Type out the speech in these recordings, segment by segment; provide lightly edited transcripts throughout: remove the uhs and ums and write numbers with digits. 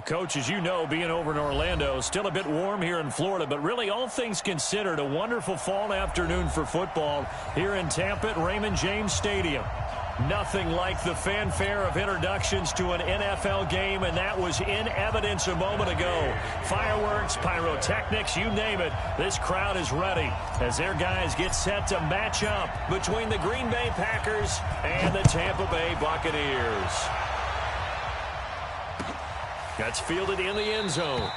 Coach, as you know, being over in Orlando, still a bit warm here in Florida, but really all things considered, a wonderful fall afternoon for football here in Tampa at Raymond James Stadium. Nothing like the fanfare of introductions to an NFL game, and that was in evidence a moment ago. Fireworks, pyrotechnics, you name it. This crowd is ready as their guys get set to match up between the Green Bay Packers and the Tampa Bay Buccaneers. That's fielded in the end zone.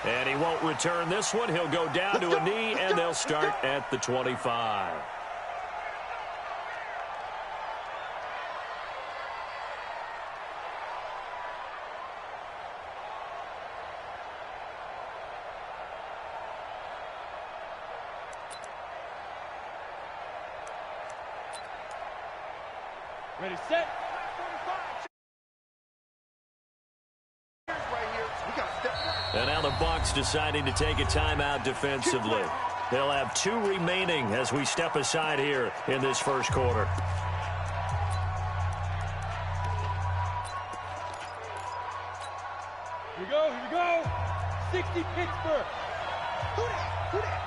And he won't return this one. He'll go down to a knee, and they'll start at the 25. Ready, set. And now the Bucs deciding to take a timeout defensively. They'll have 2 remaining as we step aside here in this first quarter. Here we go, here we go. 60 Pittsburgh. Who that?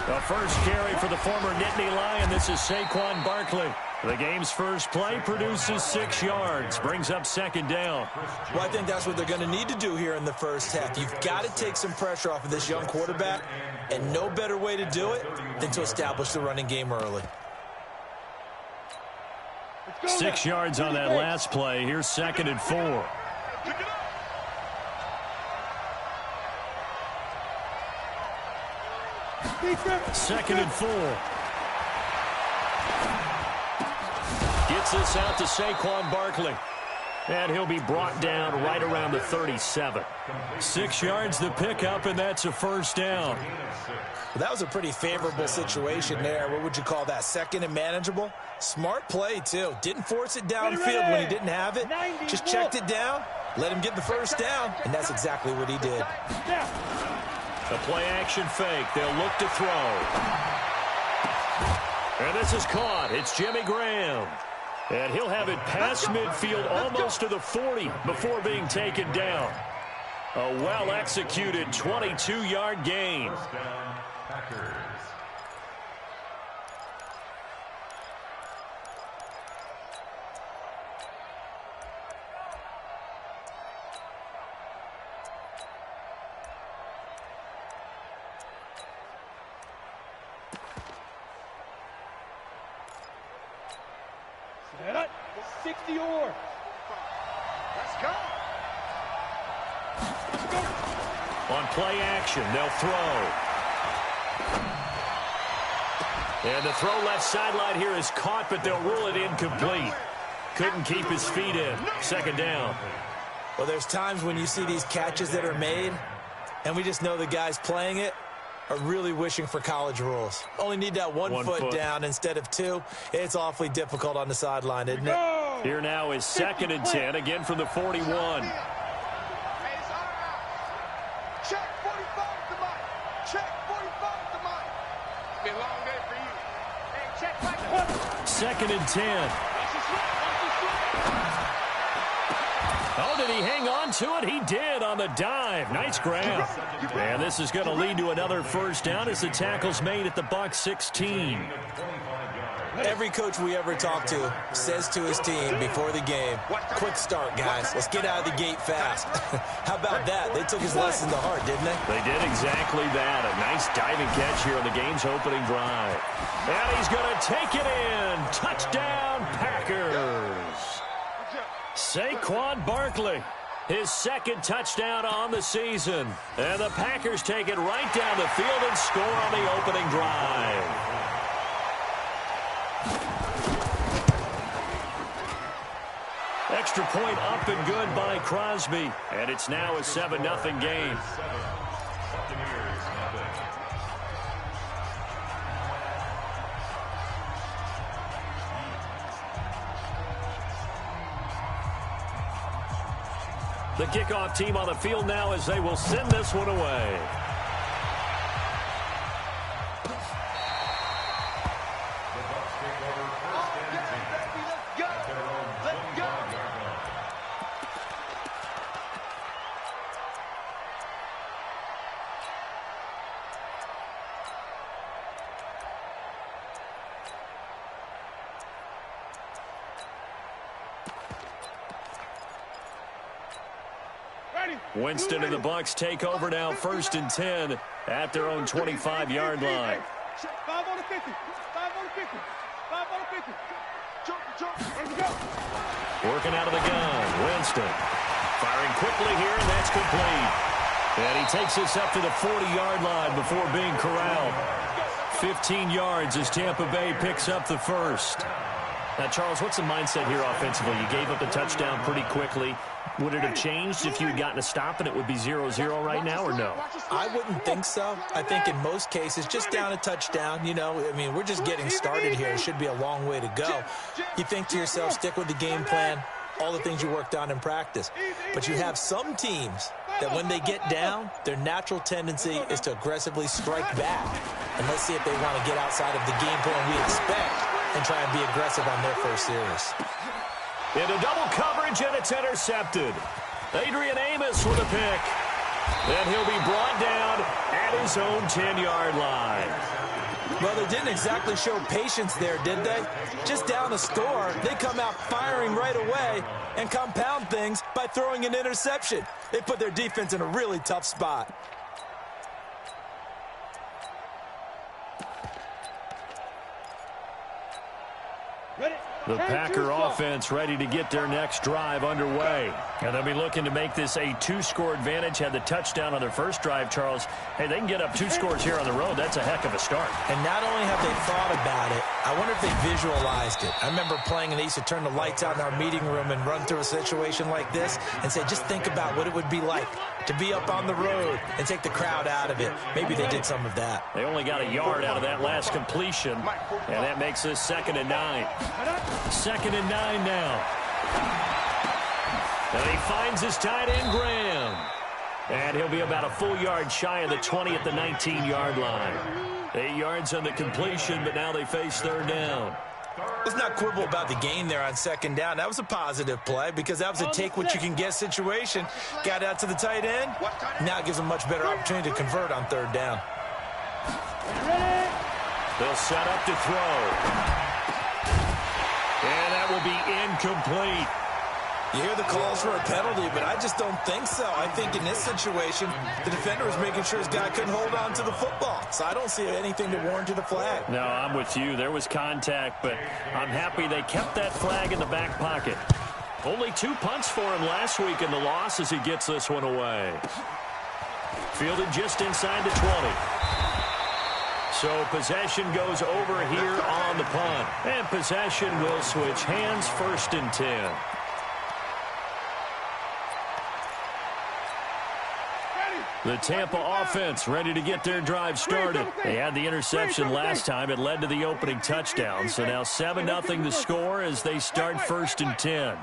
The first carry for the former Nittany Lion. This is Saquon Barkley. The game's first play produces 6 yards, brings up second down. Well, I think that's what they're going to need to do here in the first half. You've got to take some pressure off of this young quarterback, and no better way to do it than to establish the running game early. 6 yards on that last play. Here's 2nd and 4. Second and 4. Gets this out to Saquon Barkley. And he'll be brought down right around the 37. 6 yards the pickup, and that's a first down. Well, that was a pretty favorable situation there. What would you call that? Second and manageable? Smart play, too. Didn't force it downfield when he didn't have it. Just checked it down, let him get the first down, and that's exactly what he did. The play-action fake. They'll look to throw. And this is caught. It's Jimmy Graham. And he'll have it past midfield almost to the 40 before being taken down. A well-executed 22-yard gain. Set up. 60 or. Let's go. On play action, they'll throw. And the throw left sideline here is caught, but they'll rule it incomplete. Couldn't keep his feet in. Second down. Well, there's times when you see these catches that are made, and we just know the guys playing it are really wishing for college rules. Only need that one foot down instead of 2. It's awfully difficult on the sideline, isn't it? Here now is 2nd and 10, again from the 41. Check 45 to Mike. Check 45 to Mike. It's been a long day for you. Hey, check Mike. 2nd and 10. Oh, did he hang on to it? He did on the dive. Nice grab. And this is going to lead to another first down as the tackle's made at the Bucs 16. Every coach we ever talk to says to his team before the game, quick start, guys. Let's get out of the gate fast. How about that? They took his lesson to heart, didn't they? They did exactly that. A nice diving catch here on the game's opening drive. And he's going to take it in. Touchdown, Packers. Saquon Barkley, his 2nd touchdown on the season. And the Packers take it right down the field and score on the opening drive. Extra point up and good by Crosby. And it's now a 7-0 game. The kickoff team on the field now as they will send this one away. Winston and the Bucs take over now, 1st and 10 at their own 25-yard line. 5 on the 50. 5 on the 50. 5 on the 50. Let's go. Working out of the gun. Winston firing quickly here, and that's complete. And he takes us up to the 40-yard line before being corralled. 15 yards as Tampa Bay picks up the first. Now, Charles, what's the mindset here offensively? You gave up the touchdown pretty quickly. Would it have changed if you had gotten a stop and it would be 0-0 right now, or no? I wouldn't think so. I think in most cases, just down a touchdown, you know, I mean, we're just getting started here. It should be a long way to go. You think to yourself, stick with the game plan, all the things you worked on in practice. But you have some teams that when they get down, their natural tendency is to aggressively strike back. And let's see if they want to get outside of the game plan we expect and try and be aggressive on their first series. Into double coverage, and it's intercepted. Adrian Amos with a pick. And he'll be brought down at his own 10-yard line. Well, they didn't exactly show patience there, did they? Just down a score, they come out firing right away and compound things by throwing an interception. They put their defense in a really tough spot. The Packer offense ready to get their next drive underway. And they'll be looking to make this a 2-score advantage. Had the touchdown on their first drive, Charles. Hey, they can get up 2 scores here on the road. That's a heck of a start. And not only have they thought about it, I wonder if they visualized it. I remember playing and they used to turn the lights out in our meeting room and run through a situation like this and say, just think about what it would be like to be up on the road and take the crowd out of it. Maybe they did some of that. They only got a yard out of that last completion, and that makes this 2nd and 9. 2nd and 9 now. And he finds his tight end, Graham. And he'll be about a full yard shy of the 20 at the 19-yard line. 8 yards on the completion, but now they face 3rd down. Let's not quibble about the gain there on 2nd down. That was a positive play because that was a take-what-you-can-get situation. Got out to the tight end. Now it gives them a much better opportunity to convert on 3rd down. They'll set up to throw. And that will be incomplete. You hear the calls for a penalty, but I just don't think so. I think in this situation, the defender was making sure his guy couldn't hold on to the football. So I don't see anything to warrant the flag. No, I'm with you. There was contact, but I'm happy they kept that flag in the back pocket. Only 2 punts for him last week in the loss as he gets this one away. Fielded just inside the 20. So possession goes over here on the punt. And possession will switch hands, 1st and 10. The Tampa offense ready to get their drive started. They had the interception last time. It led to the opening touchdown. So now 7-0 the score as they start 1st and 10.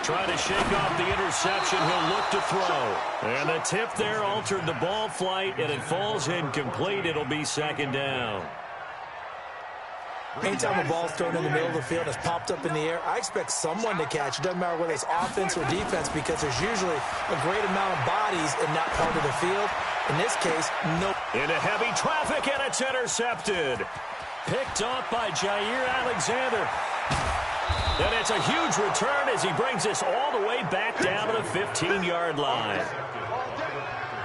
Trying to shake off the interception. He'll look to throw. And the tip there altered the ball flight, and it falls incomplete. It'll be 2nd down. Anytime a ball's thrown in the middle of the field, it's popped up in the air, I expect someone to catch. It doesn't matter whether it's offense or defense because there's usually a great amount of bodies in that part of the field. In this case, no. Into heavy traffic, and it's intercepted. Picked off by Jair Alexander. And it's a huge return as he brings this all the way back down to the 15-yard line.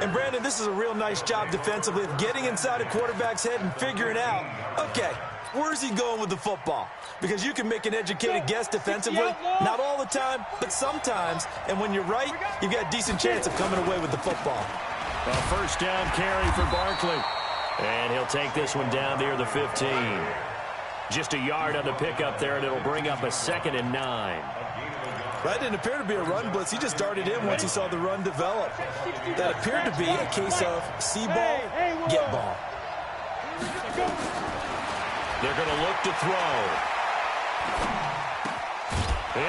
And, Brandon, this is a real nice job defensively of getting inside a quarterback's head and figuring out, okay, where's he going with the football? Because you can make an educated guess defensively, not all the time, but sometimes. And when you're right, you've got a decent chance of coming away with the football. A 1st down carry for Barkley. And he'll take this one down near the 15. Just a yard on the pickup there, and it'll bring up a 2nd and 9. That didn't appear to be a run blitz. He just darted in once he saw the run develop. That appeared to be a case of see ball, get ball. They're going to look to throw.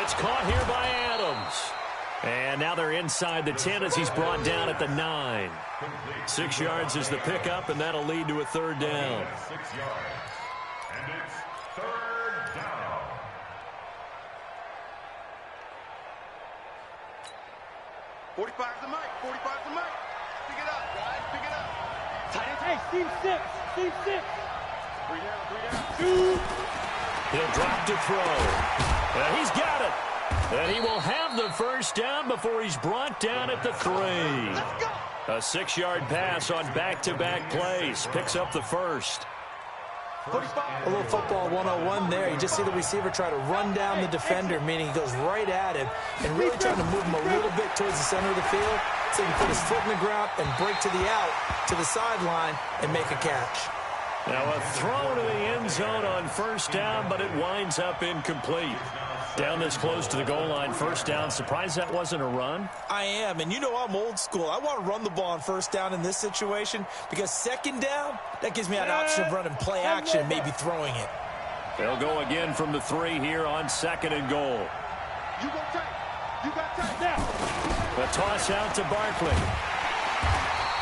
It's caught here by Adams. And now they're inside the 10 as he's brought down at the 9. 6 yards is the pickup, and that'll lead to a 3rd down. 45 to Mike. 45 to Mike. Pick it up, guys. Pick it up. Tight end. Hey, Steve 6. Steve 6. 3 down. 3 down. 2. He'll drop to throw. He's got it. And he will have the first down before he's brought down at the 3. A 6-yard pass on back-to-back plays. Picks up the first. A little football 101 there. You just see the receiver try to run down the defender, meaning he goes right at him and really trying to move him a little bit towards the center of the field so he can put his foot in the ground and break to the out, to the sideline, and make a catch. Now a throw to the end zone on first down, but it winds up incomplete. Down this close to the goal line, first down. Surprised that wasn't a run? I am, and you know I'm old school. I want to run the ball on first down in this situation because second down, that gives me an option of running play action and maybe throwing it. They'll go again from the 3 here on 2nd and goal. You go take. You got take now. The toss out to Barkley.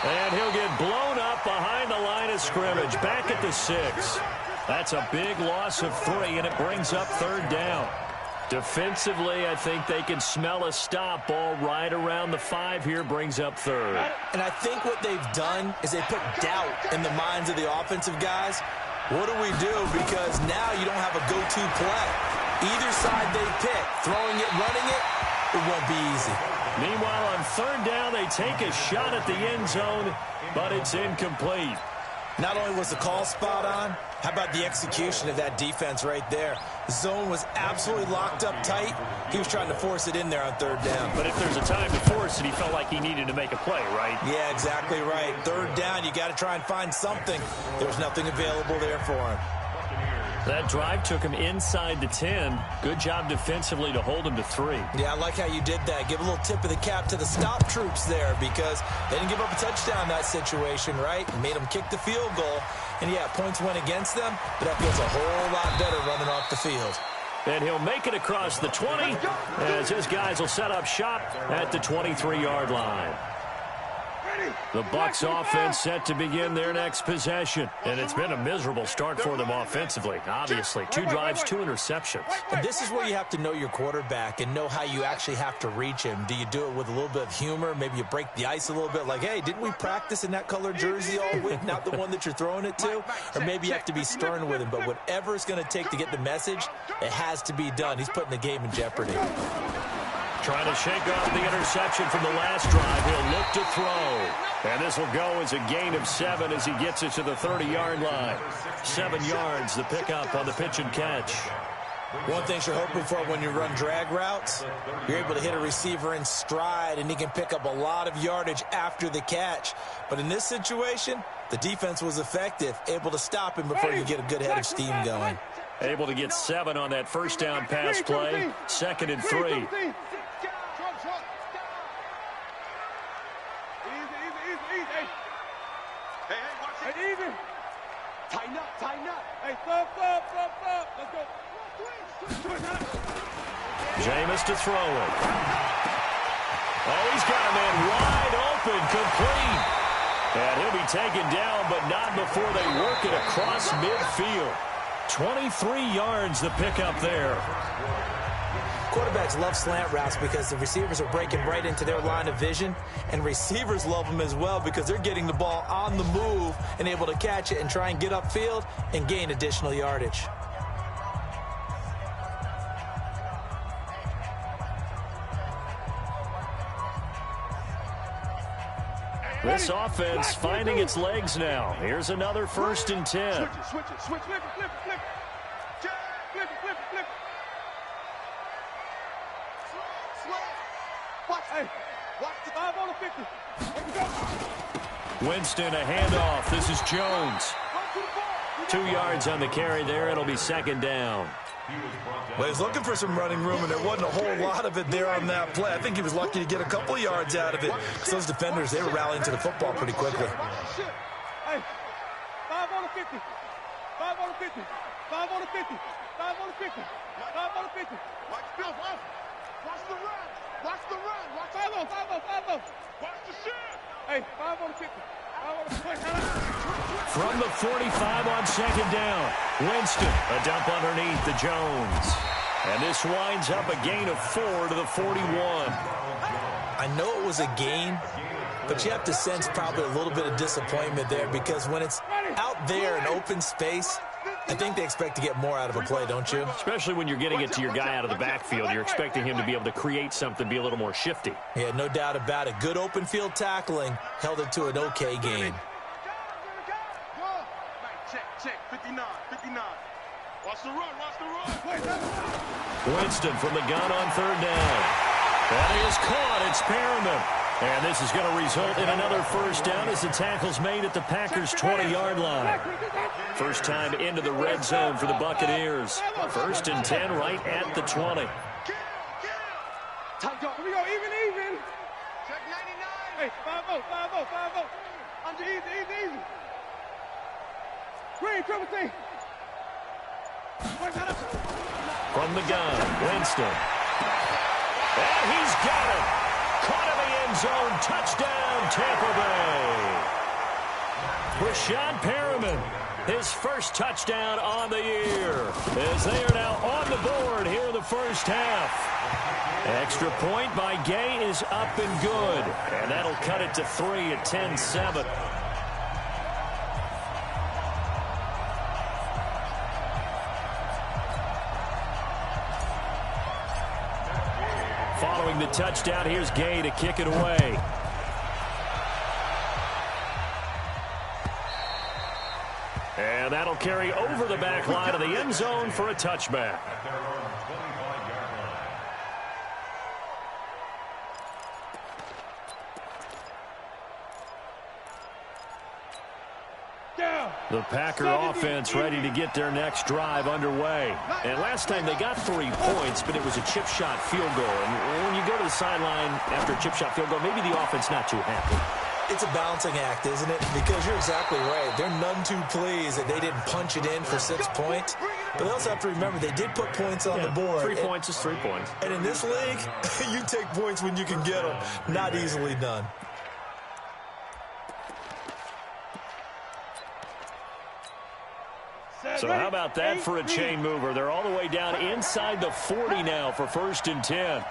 And he'll get blown up behind the line of scrimmage. Back at the 6. That's a big loss of 3, and it brings up 3rd down. Defensively, I think they can smell a stop. Ball right around the 5 here, brings up 3rd. And I think what they've done is they put doubt in the minds of the offensive guys. What do we do? Because now you don't have a go-to play. Either side they pick, throwing it, running it, it won't be easy. Meanwhile, on 3rd down, they take a shot at the end zone, but it's incomplete. Not only was the call spot on, how about the execution of that defense right there? The zone was absolutely locked up tight. He was trying to force it in there on 3rd down. But if there's a time to force it, he felt like he needed to make a play, right? Yeah, exactly right. 3rd down, you got to try and find something. There was nothing available there for him. That drive took him inside the 10. Good job defensively to hold him to 3. Yeah, I like how you did that. Give a little tip of the cap to the stop troops there because they didn't give up a touchdown in that situation, right? Made them kick the field goal. And, yeah, points went against them, but that feels a whole lot better running off the field. And he'll make it across the 20 as his guys will set up shop at the 23-yard line. The Bucs offense set to begin their next possession. And it's been a miserable start for them offensively, obviously. 2 drives, 2 interceptions. And this is where you have to know your quarterback and know how you actually have to reach him. Do you do it with a little bit of humor? Maybe you break the ice a little bit like, hey, didn't we practice in that colored jersey all week, not the one that you're throwing it to? Or maybe you have to be stern with him. But whatever it's going to take to get the message, it has to be done. He's putting the game in jeopardy. Trying to shake off the interception from the last drive. He'll look to throw. And this will go as a gain of 7 as he gets it to the 30-yard line. 7 yards, the pickup on the pitch and catch. One thing you're hoping for when you run drag routes, you're able to hit a receiver in stride, and he can pick up a lot of yardage after the catch. But in this situation, the defense was effective, able to stop him before you get a good head of steam going. Able to get 7 on that first down pass play. 2nd and 3. Tighten up, tighten up. Hey, stop. Let's go. Jameis to throw it. Oh, he's got a man wide open, complete. And he'll be taken down, but not before they work it across midfield. 23 yards the pickup there. Quarterbacks love slant routes because the receivers are breaking right into their line of vision, and receivers love them as well because they're getting the ball on the move and able to catch it and try and get upfield and gain additional yardage. This offense finding its legs now. Here's another 1st and 10. Switch it. Flip it. Watch the 5 on the 50. Winston, a handoff. This is Jones. 2 yards on the carry there. It'll be 2nd down. Well, he was looking for some running room, and there wasn't a whole lot of it there on that play. I think he was lucky to get a couple yards out of it. Because those defenders, they were rallying to the football pretty quickly. Hey, 5 on the 50. 5 on the 50. 5 on the 50. 5 on the 50. 5 on the 50. Watch the run. Watch the run. Watch the run. Watch 5 on. Watch the shit. Hey, 5 on the 50. 5 on the 50. From the 45 on 2nd down. Winston, a dump underneath to Jones. And this winds up a gain of 4 to the 41. I know it was a gain, but you have to sense probably a little bit of disappointment there because when it's out there in open space, I think they expect to get more out of a play, don't you? Especially when you're getting it to your guy out of the backfield. You're expecting him to be able to create something, be a little more shifty. Yeah, no doubt about it. Good open field tackling held it to an okay game. Check, 59. Watch the run. Winston from the gun on third down. That is caught. It's Perriman. And this is going to result in another first down as the tackle's made at the Packers' 20-yard line. First time into the red zone for the Buccaneers. First and 10 right at the 20. Here we go, even. Check 99. Hey, 5-0. Under easy. Green, triple T. From the gun, Winston. And he's got it. Caught in the end zone. Touchdown, Tampa Bay. Rashad Perriman, his first touchdown on the year, as they are now on the board here in the first half. Extra point by Gay is up and good, and that'll cut it to 3 at 10-7. Following the touchdown, here's Gay to kick it away. And that'll carry over the back line of the end zone for a touchback. The Packer offense ready to get their next drive underway. And last time they got 3 points, but it was a chip shot field goal. And when you go to the sideline after a chip shot field goal, maybe the offense not too happy. It's a balancing act, isn't it? Because you're exactly right. They're none too pleased that they didn't punch it in for 6 points. But they also have to remember they did put points on the board. 3 points is 3 points. And in this league, you take points when you can get them. Not easily done. So how about that for a chain mover? They're all the way down inside the 40 now for first and 10.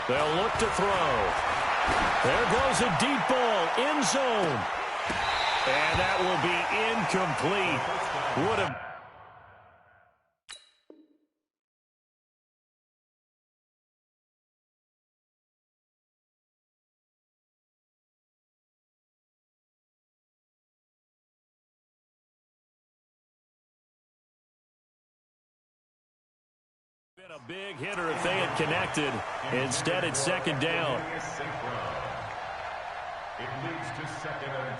They'll look to throw. There goes a deep ball, end zone. And that will be incomplete. Would have been a big hitter if they had connected. Instead, it's second down. It leads to second and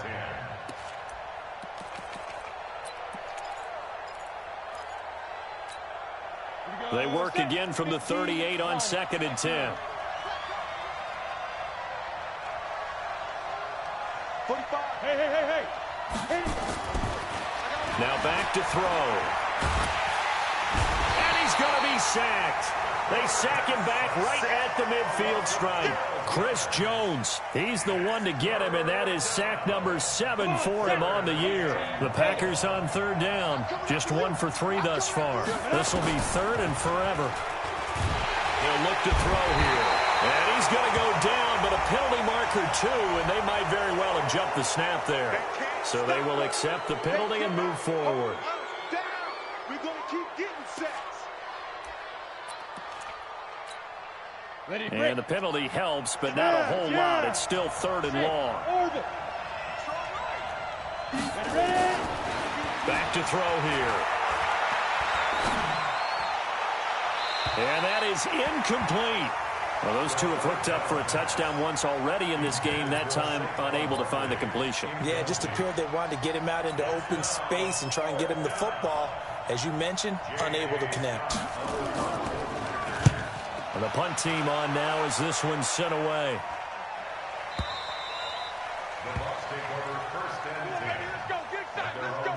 10. They work again from the 38 on second and 10. 45. Hey. Now back to throw. And he's going to be sacked. They sack him back right at the midfield stripe. Chris Jones, he's the one to get him, and that is sack number 7 for him on the year. The Packers on third down, just 1 for 3 thus far. This will be third and forever. He'll look to throw here. And he's going to go down, but a penalty marker too, and they might very well have jumped the snap there. So they will accept the penalty and move forward. We're going to keep getting sacks. And the penalty helps, but not a whole lot. It's still third and long. Back to throw here. And that is incomplete. Well, those two have hooked up for a touchdown once already in this game, that time unable to find the completion. Yeah, it just appeared they wanted to get him out into open space and try and get him the football. As you mentioned, unable to connect. And the punt team on now as this one's sent away. The Bucs take over first and 10. Let's go. Get that. Let's go.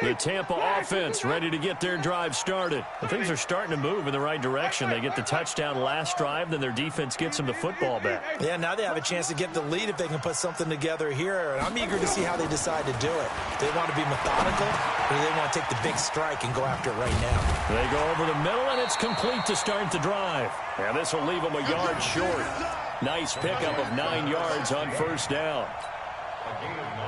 The Tampa offense ready to get their drive started. And things are starting to move in the right direction. They get the touchdown last drive, then their defense gets them the football back. Yeah, now they have a chance to get the lead if they can put something together here. And I'm eager to see how they decide to do it. Do they want to be methodical, or do they want to take the big strike and go after it right now? They go over the middle, and it's complete to start the drive. And this will leave them a yard short. Nice pickup of 9 yards on first down.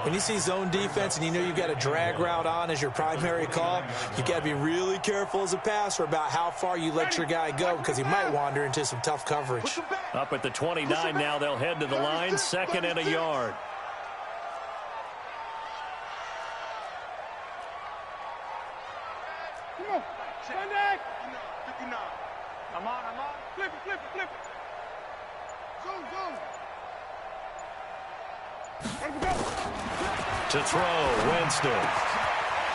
When you see zone defense and you know you've got a drag route on as your primary call, you've got to be really careful as a passer about how far you let your guy go because he might wander into some tough coverage. Up at the 29 now, they'll head to the line, 2nd and a yard. Come on. Stand back. 59. I'm on. Flip it. Zoom. To throw, Winston.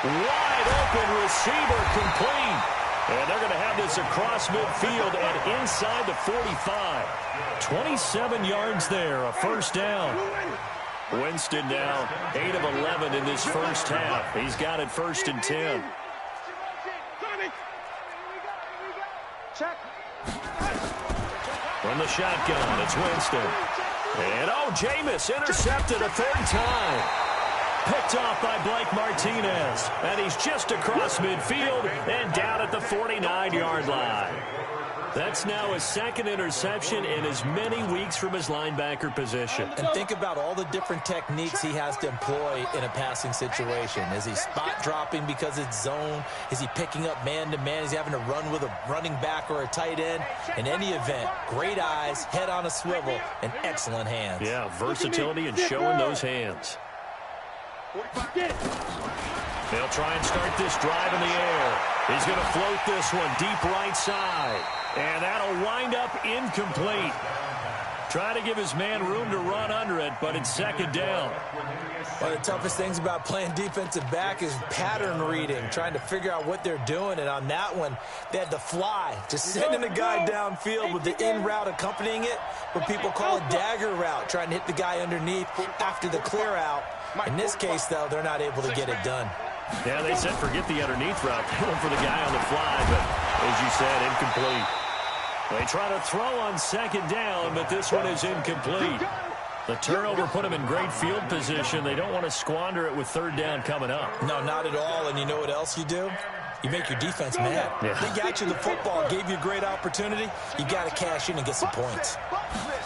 Wide open receiver, complete. And they're going to have this across midfield and inside the 45. 27 yards there, a first down. Winston now 8 of 11 in this first half. He's got it 1st and 10. Check. From the shotgun, it's Winston. And, Jameis intercepted a 3rd time. Picked off by Blake Martinez. And he's just across midfield and down at the 49-yard line. That's now his 2nd interception in as many weeks from his linebacker position. And think about all the different techniques he has to employ in a passing situation. Is he spot dropping because it's zone? Is he picking up man-to-man? Is he having to run with a running back or a tight end? In any event, great eyes, head on a swivel, and excellent hands. Yeah, versatility and showing those hands. They'll try and start this drive in the air. He's going to float this one deep right side. And that'll wind up incomplete. Try to give his man room to run under it, but it's 2nd down. One of the toughest things about playing defensive back is pattern reading, trying to figure out what they're doing. And on that one, they had to fly, just sending the guy downfield with the in route accompanying it, what people call a dagger route, trying to hit the guy underneath after the clear out. In this case, though, they're not able to get it done. Yeah, they said forget the underneath route. Going for the guy on the fly, but as you said, incomplete. They try to throw on 2nd down, but this one is incomplete. The turnover put them in great field position. They don't want to squander it with 3rd down coming up. No, not at all. And you know what else you do? You make your defense mad. Yeah. They got you the football, gave you a great opportunity. You got to cash in and get some points.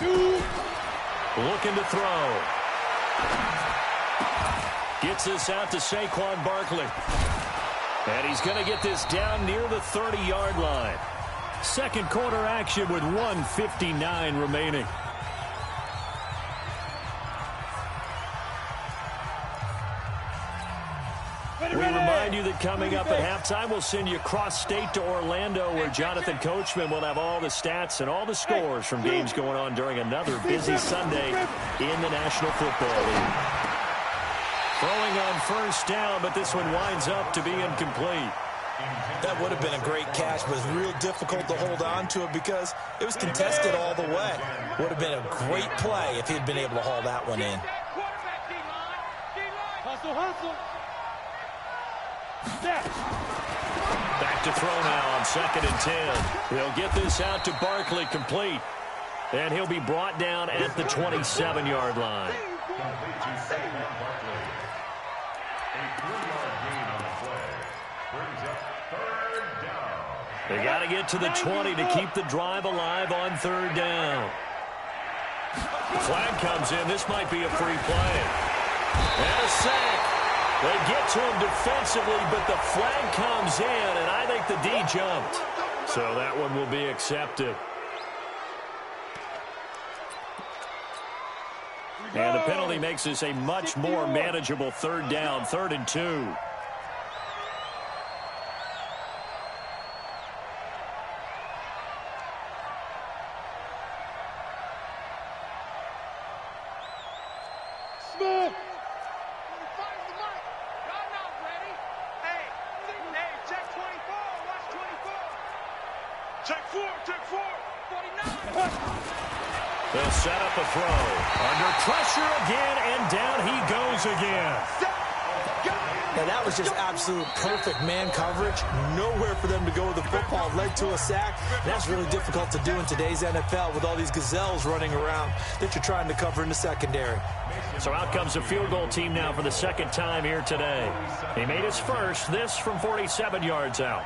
Looking to throw. Gets this out to Saquon Barkley. And he's going to get this down near the 30-yard line. 2nd quarter action with 1:59 remaining. We remind you that coming up at halftime, we'll send you cross-state to Orlando, where Jonathan Coachman will have all the stats and all the scores from games going on during another busy Sunday in the National Football League. Throwing on 1st down, but this one winds up to be incomplete. That would have been a great catch, but it's real difficult to hold on to it because it was contested all the way. Would have been a great play if he'd been able to haul that one in. Hustle. Back to throw now on 2nd and 10. He'll get this out to Barkley, complete. And he'll be brought down at the 27-yard line. They got to get to the 20 to keep the drive alive on 3rd down. Flag comes in. This might be a free play. And a sack. They get to him defensively, but the flag comes in, and I think the D jumped. So that one will be accepted. And the penalty makes this a much more manageable 3rd down, 3rd and 2. They'll set up a throw. Under pressure again, and down he goes again. Now, that was just absolute perfect man coverage. Nowhere for them to go with the football. Led to a sack. And that's really difficult to do in today's NFL with all these gazelles running around that you're trying to cover in the secondary. So out comes the field goal team now for the second time here today. He made his first, this from 47 yards out.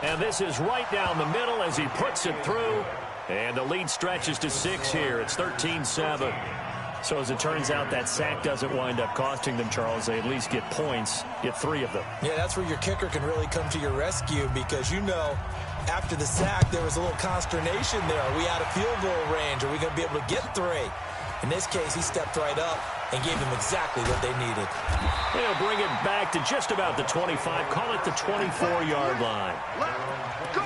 And this is right down the middle as he puts it through. And the lead stretches to 6 here. It's 13-7. So as it turns out, that sack doesn't wind up costing them, Charles. They at least get points, get 3 of them. Yeah, that's where your kicker can really come to your rescue because, you know, after the sack, there was a little consternation there. Are we out of field goal range? Are we going to be able to get 3? In this case, he stepped right up and gave them exactly what they needed. They'll bring it back to just about the 25. Call it the 24-yard line. Let's go.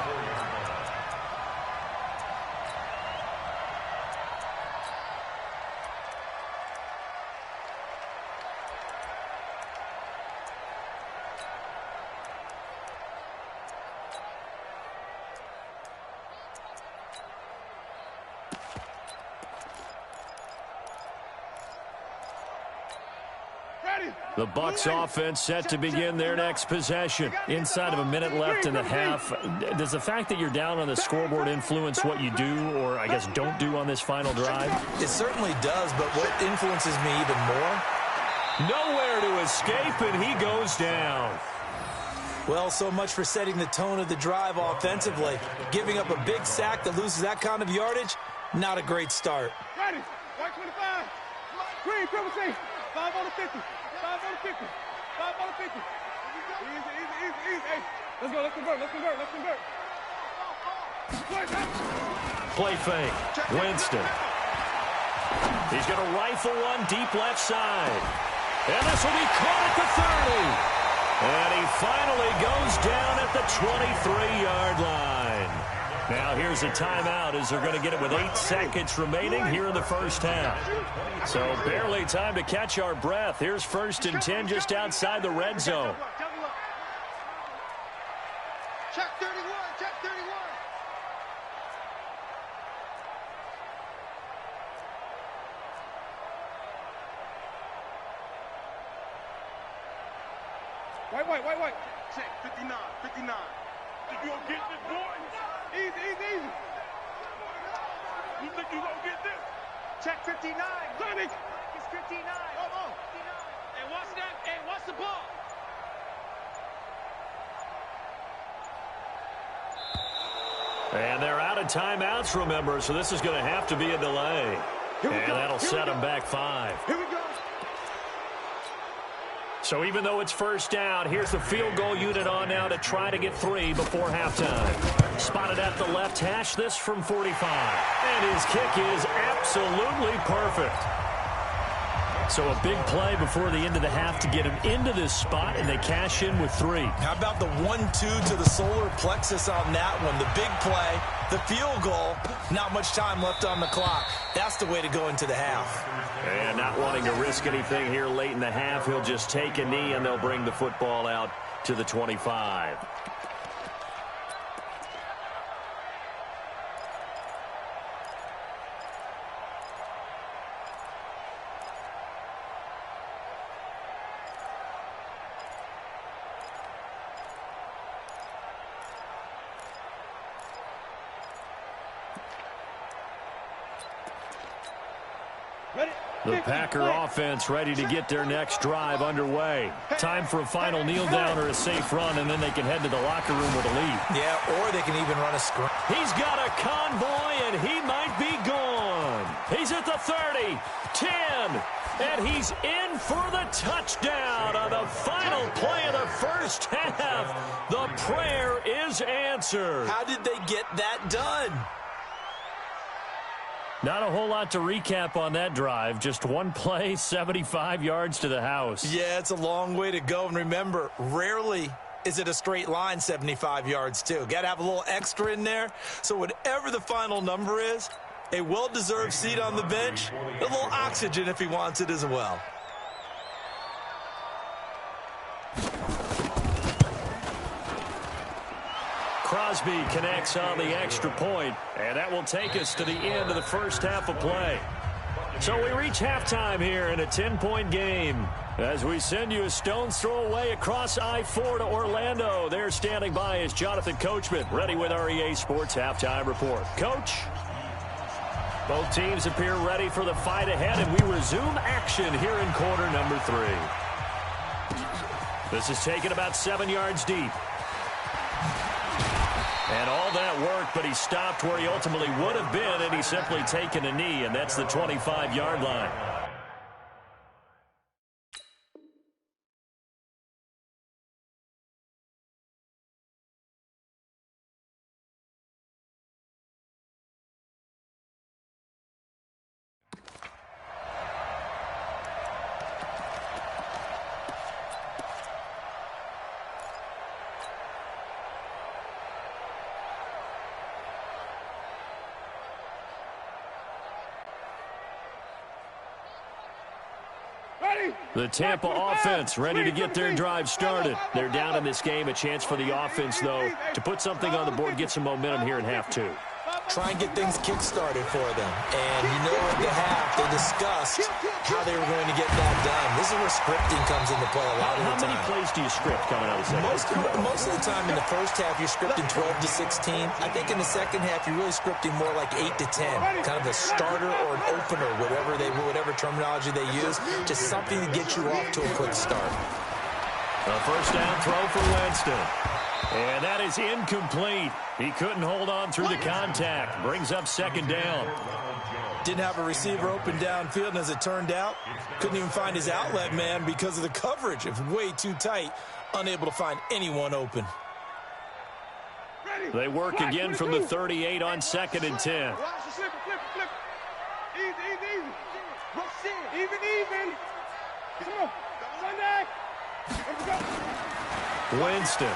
The Bucs offense set to begin their next possession. Inside of a minute left in the half. Does the fact that you're down on the scoreboard influence what you do or, I guess, don't do on this final drive? It certainly does, but what influences me even more? Nowhere to escape, and he goes down. Well, so much for setting the tone of the drive offensively. Giving up a big sack that loses that kind of yardage, not a great start. Ready. White 25. Green, triple C. 5 on the 50. 5 on the 50. 5 on the 50. Easy. Hey, let's go. Let's convert. Play fake. Winston. He's going to rifle one deep left side. And this will be caught at the 30. And he finally goes down at the 23-yard line. Now here's a timeout as they're going to get it with 8 seconds remaining here in the first half. So barely time to catch our breath. Here's 1st and 10 just outside the red zone. Check 31. White. Check 59. Think you gonna get this, boy? Easy. You think you gonna get this? Check 59. Sonic! It's 59. Come on. Hey, watch that. Hey, watch the ball. And they're out of timeouts, remember, so this is going to have to be a delay. And that'll set them back 5. Here we go. So even though it's first down, here's the field goal unit on now to try to get 3 before halftime. Spotted at the left hash, this from 45. And his kick is absolutely perfect. So a big play before the end of the half to get him into this spot, and they cash in with 3. How about the 1-2 to the solar plexus on that one? The big play, the field goal, not much time left on the clock. That's the way to go into the half. And not wanting to risk anything here late in the half, he'll just take a knee, and they'll bring the football out to the 25. The Packer offense ready to get their next drive underway. Time for a final kneel down or a safe run, and then they can head to the locker room with a lead. Yeah, or they can even run a screen. He's got a convoy, and he might be gone. He's at the 30, 10, and he's in for the touchdown on the final play of the first half. The prayer is answered. How did they get that done? Not a whole lot to recap on that drive. Just one play, 75 yards to the house. Yeah, it's a long way to go. And remember, rarely is it a straight line 75 yards, too. Got to have a little extra in there. So whatever the final number is, a well-deserved seat on the bench, a little oxygen if he wants it as well. Crosby connects on the extra point, and that will take us to the end of the first half of play. So we reach halftime here in a 10-point game. As we send you a stone's throw away across I-4 to Orlando. There standing by is Jonathan Coachman, ready with our EA Sports Halftime Report. Coach? Both teams appear ready for the fight ahead, and we resume action here in quarter number 3. This is taken about 7 yards deep. And all that work, but he stopped where he ultimately would have been, and he's simply taken a knee, and that's the 25-yard line. The Tampa offense ready to get their drive started. They're down in this game. A chance for the offense, though, to put something on the board, get some momentum here in half 2. Try and get things kick-started for them. And you know at the half, they discussed how they were going to get that done. This is where scripting comes into play a lot of the time. How many plays do you script coming out of the second? Most of the time in the first half, you're scripting 12 to 16. I think in the second half, you're really scripting more like 8 to 10. Kind of a starter or an opener, whatever terminology they use. Just something to get you off to a quick start. A first down throw for Winston. And that is incomplete. He couldn't hold on through the contact. Brings up second down. Didn't have a receiver open downfield, and as it turned out, couldn't even find his outlet man because of the coverage. It was way too tight, unable to find anyone open. They work again from the 38 on 2nd and 10. Even. Come on. Sunday. Let's go. Winston.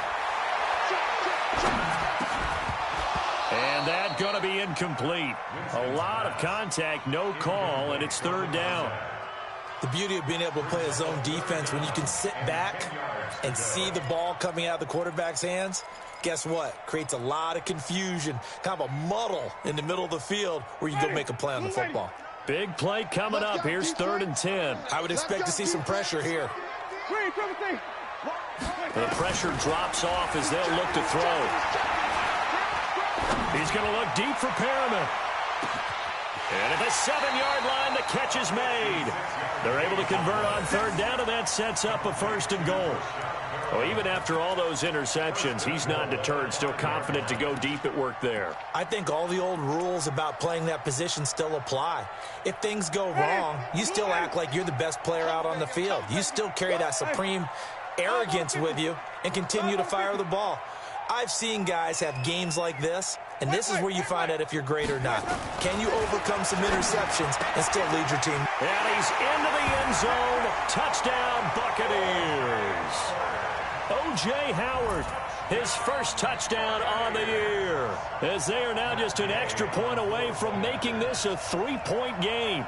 And that's going to be incomplete. A lot of contact, no call, and it's 3rd down. The beauty of being able to play a zone defense when you can sit back and see the ball coming out of the quarterback's hands, guess what? Creates a lot of confusion, kind of a muddle in the middle of the field where you go make a play on the football. Big play coming up. Here's 3rd and 10. I would expect to see some pressure here. The pressure drops off as they'll look to throw. He's going to look deep for Perriman. And at the 7-yard line, the catch is made. They're able to convert on 3rd down, and that sets up a 1st and goal. Well, even after all those interceptions, he's not deterred, still confident to go deep at work there. I think all the old rules about playing that position still apply. If things go wrong, you still act like you're the best player out on the field. You still carry that supreme arrogance with you and continue to fire the ball. I've seen guys have games like this, and this is where you find out if you're great or not. Can you overcome some interceptions and still lead your team? And he's into the end zone. Touchdown, Buccaneers. O.J. Howard, his first touchdown on the year, as they are now just an extra point away from making this a 3-point game.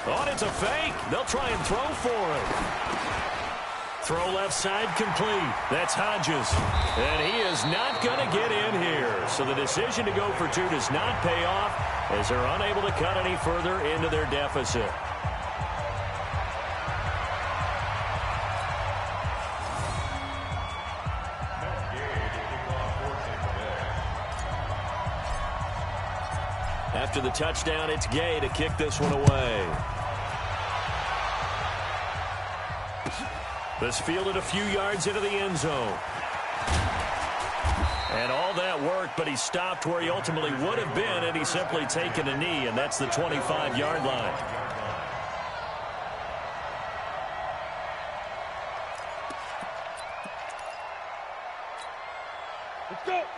Oh, it's a fake. They'll try and throw for it. Throw left side complete. That's Hodges. And he is not going to get in here. So the decision to go for 2 does not pay off as they're unable to cut any further into their deficit. After the touchdown, it's Gay to kick this one away. This fielded a few yards into the end zone. And all that work, but he stopped where he ultimately would have been, and he's simply taken a knee, and that's the 25-yard line.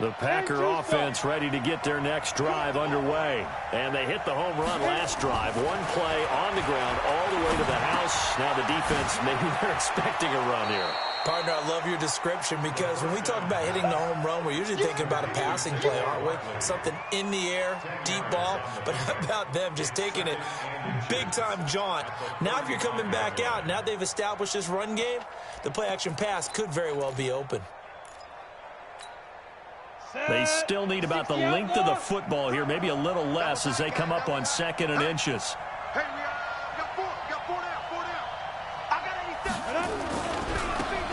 The Packer offense ready to get their next drive underway. And they hit the home run last drive. One play on the ground all the way to the house. Now the defense, maybe they're expecting a run here. Partner, I love your description because when we talk about hitting the home run, we're usually thinking about a passing play, aren't we? Something in the air, deep ball. But how about them just taking it big-time jaunt? Now if you're coming back out, now they've established this run game, the play-action pass could very well be open. They still need about the length of the football here, maybe a little less as they come up on 2nd and inches. Hey, we got four. Got four down. I got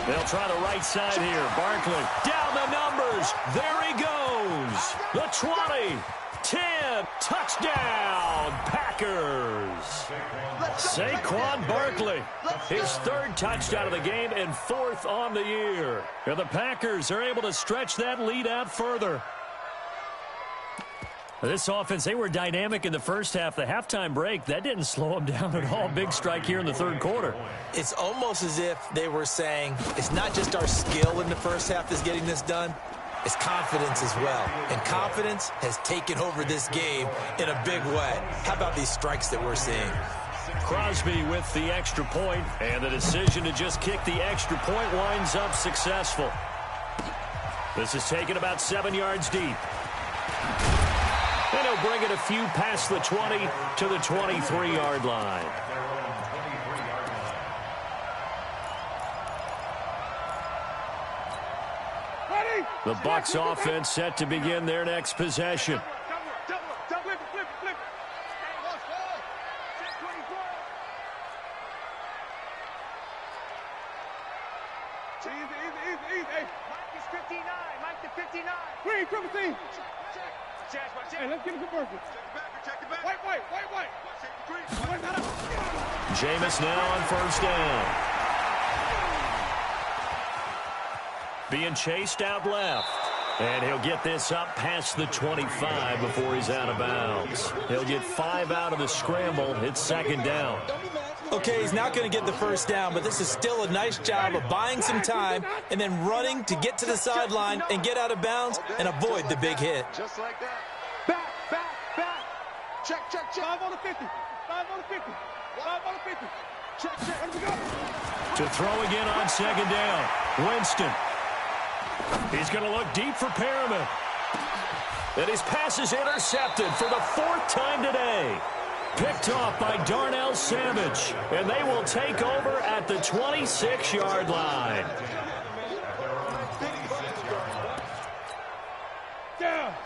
87. They'll try the right side here. Barkley down the numbers. There he goes. The 20, 10, touchdown, Packers. Saquon Barkley, his 3rd touchdown of the game and 4th on the year. And the Packers are able to stretch that lead out further. This offense, they were dynamic in the first half. The halftime break, that didn't slow them down at all. Big strike here in the 3rd quarter. It's almost as if they were saying, it's not just our skill in the first half that's getting this done, it's confidence as well. And confidence has taken over this game in a big way. How about these strikes that we're seeing? Crosby with the extra point, and the decision to just kick the extra point winds up successful. This is taken about 7 yards deep. And he'll bring it a few past the 20 to the 23-yard line. The Bucs offense set to begin their next possession. Hey, let's get a conversion. White. Jameis now on 1st down. Being chased out left. And he'll get this up past the 25 before he's out of bounds. He'll get 5 out of the scramble. It's 2nd down. Okay, he's not going to get the 1st down, but this is still a nice job of buying some time and then running to get to the sideline and get out of bounds and avoid the big hit. Just like that. Back. Check. 5 on the 50. 5 on the 50. 5 on the 50. Check. Where do we go? To throw again on 2nd down. Winston. He's going to look deep for Perriman. And his pass is intercepted for the 4th time today. Picked off by Darnell Savage. And they will take over at the 26-yard line.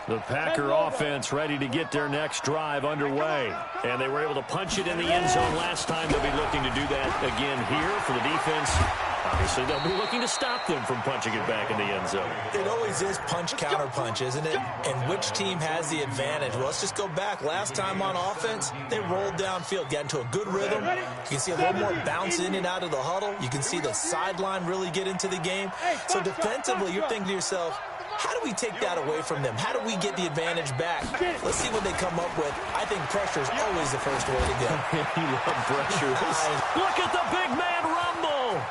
The Packer offense ready to get their next drive underway. And they were able to punch it in the end zone last time. They'll be looking to do that again here for the defense. Obviously, they'll be looking to stop them from punching it back in the end zone. It always is punch-counter-punch, isn't it? And which team has the advantage? Well, let's just go back. Last time on offense, they rolled downfield, got into a good rhythm. You can see a little more bounce in and out of the huddle. You can see the sideline really get into the game. So defensively, you're thinking to yourself, how do we take that away from them? How do we get the advantage back? Let's see what they come up with. I think pressure is always the first way to go. You love pressure. Look at the big man rumble.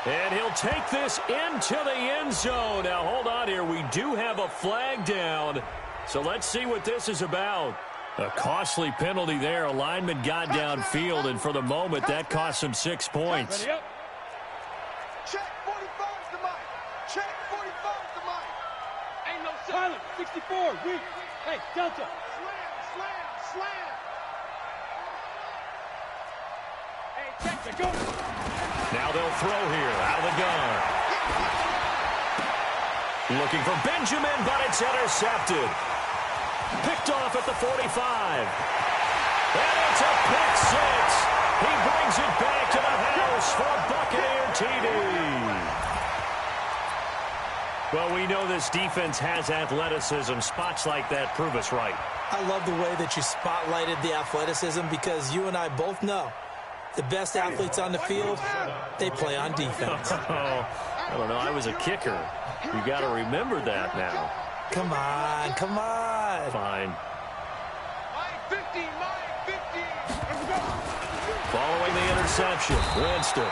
And he'll take this into the end zone. Now, hold on here. We do have a flag down. So let's see what this is about. A costly penalty there. A lineman got downfield, and for the moment, that cost him 6 points. Check 45 to Mike. Check 45 to Mike. Ain't no silence. 64. Weak. Hey, Delta. Slam. Hey, check. Go. Now they'll throw here out of the gun. Looking for Benjamin, but it's intercepted. Picked off at the 45. And it's a pick 6. He brings it back to the house for a Buccaneer TD. Well, we know this defense has athleticism. Spots like that prove us right. I love the way that you spotlighted the athleticism because you and I both know the best athletes on the field, they play on defense. I don't know. I was a kicker. You got to remember that now. Come on. Fine. Mike 50. Following the interception, Winston.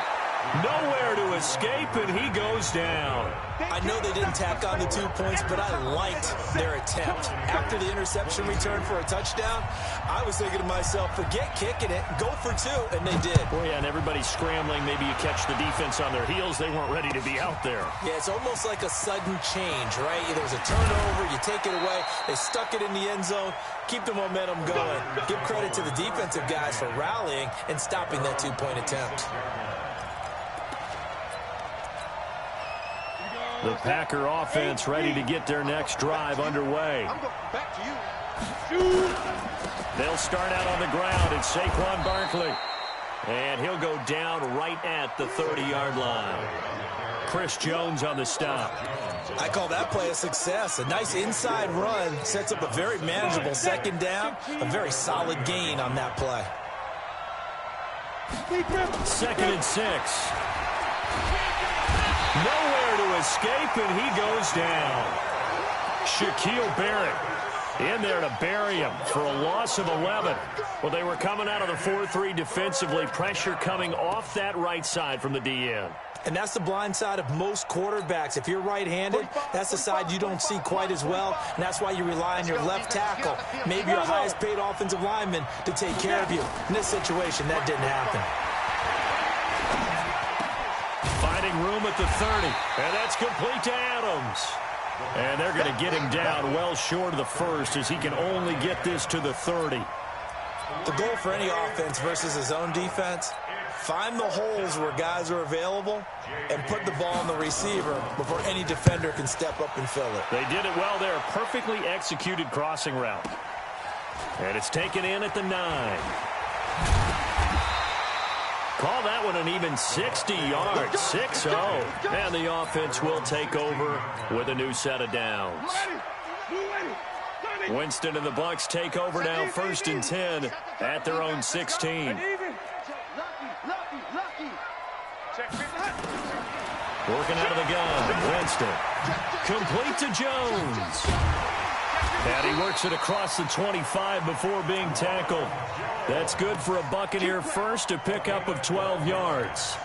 Nowhere to escape, and he goes down. I know they didn't tack on the 2 points, but I liked their attempt. After the interception return for a touchdown, I was thinking to myself, forget kicking it, go for 2, and they did. Well, yeah, and everybody's scrambling. Maybe you catch the defense on their heels. They weren't ready to be out there. Yeah, it's almost like a sudden change, right? There was a turnover, you take it away, they stuck it in the end zone, keep the momentum going. Give credit to the defensive guys for rallying and stopping that 2-point attempt. The Packer offense ready to get their next drive underway. I'm going back to you. They'll start out on the ground. It's Saquon Barkley. And he'll go down right at the 30-yard line. Chris Jones on the stop. I call that play a success. A nice inside run sets up a very manageable second down. A very solid gain on that play. 2nd and 6. Nowhere to escape, and he goes down. Shaquille Barrett in there to bury him for a loss of 11. Well, they were coming out of the 4-3 defensively. Pressure coming off that right side from the DN. And that's the blind side of most quarterbacks. If you're right-handed, that's the side you don't see quite as well, and that's why you rely on your left tackle, maybe your highest-paid offensive lineman, to take care of you. In this situation, that didn't happen. Finding room at the 30, and that's complete to Adams. And they're going to get him down well short of the first, as he can only get this to the 30. The goal for any offense versus his own defense, find the holes where guys are available and put the ball on the receiver before any defender can step up and fill it. They did it well there. Perfectly executed crossing route. And it's taken in at the 9. Call that one an even 60 yards, 6-0. And the offense will take over with a new set of downs. Winston and the Bucs take over now, 1st and 10 at their own 16. Working out of the gun, Winston. Complete to Jones. And he works it across the 25 before being tackled. That's good for a Buccaneer first, a pickup of 12 yards.